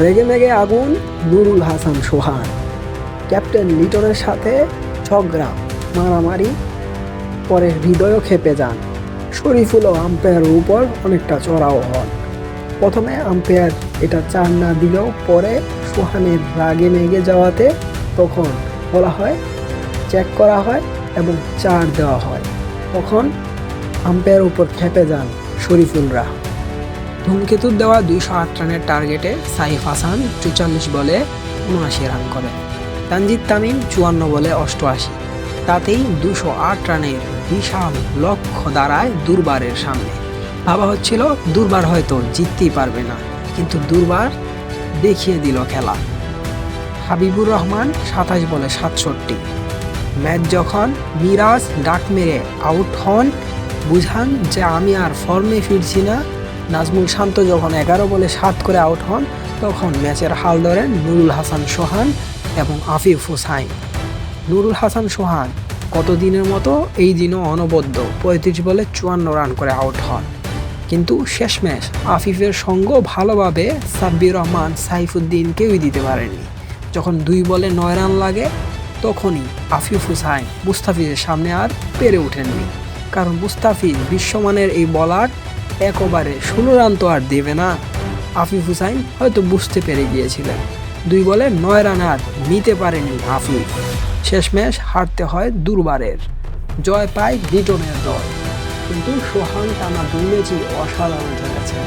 রেগে মেগে আগুন নুরুল হাসান সোহান। ক্যাপ্টেন লিটনের সাথে ঝগড়া মারামারি, পরে হৃদয়ও খেপে যান। শরীফুলও আম্পায়ারের উপর অনেকটা চড়াও হন। প্রথমে আম্পায়ার এটা 4 না দিলেও পরে সোহানের রাগে মেগে যাওয়াতে তখন বলা হয়, চেক করা হয় এবং 4 দেওয়া হয়। তখন আম্পায়ারের উপর খেপে যান শরীফুলরা। ধূমকেতুর দেওয়া 208 রানের টার্গেটে সাইফ হাসান 43 বলে 79 রান করে। তানজিদ তামিম 54 বলে 88। তাতেই 208 রানের বিশাল লক্ষ্য দাঁড়ায় দুর্বারের সামনে। ভাবা হচ্ছিল দুর্বার হয়তো জিততেই পারবে না, কিন্তু দুর্বার দেখিয়ে দিল খেলা। হাবিবুর রহমান 27 বলে 67। ম্যাচ যখন মিরাজ ডাক মেরে আউট হন, বুঝান যে আমি আর ফর্মে ফিরছি না। নাজমুল শান্ত যখন 11 বলে 7 করে আউট হন, তখন ম্যাচের হাল ধরেন নুরুল হাসান সোহান এবং আফিফ হুসাইন। নুরুল হাসান সোহান কতদিনের মতো এই দিনও অনবদ্য 35 বলে 54 রান করে আউট হন। কিন্তু শেষমেশ আফিফের সঙ্গ ভালোভাবে সাব্বির রহমান সাইফুদ্দিন কেউই দিতে পারেননি। যখন 2 বলে 9 রান লাগে, তখনই আফিফ হুসাইন মুস্তাফিজের সামনে আর পেরে ওঠেননি। কারণ মুস্তাফিজ বিশ্বমানের এই বলার একবারে 16 রান তো আর দেবে না। আফিফ হুসাইন হয়তো বুঝতে পেরে গিয়েছিলেন। 2 বলে 9 রান আর নিতে পারেনি আফিফ। শেষমেশ হারতে হয় দুর্বারের। জয় পায় লিটনের দল। কিন্তু সোহান টানা 2 ম্যাচই অসাধারণ খেলেছে।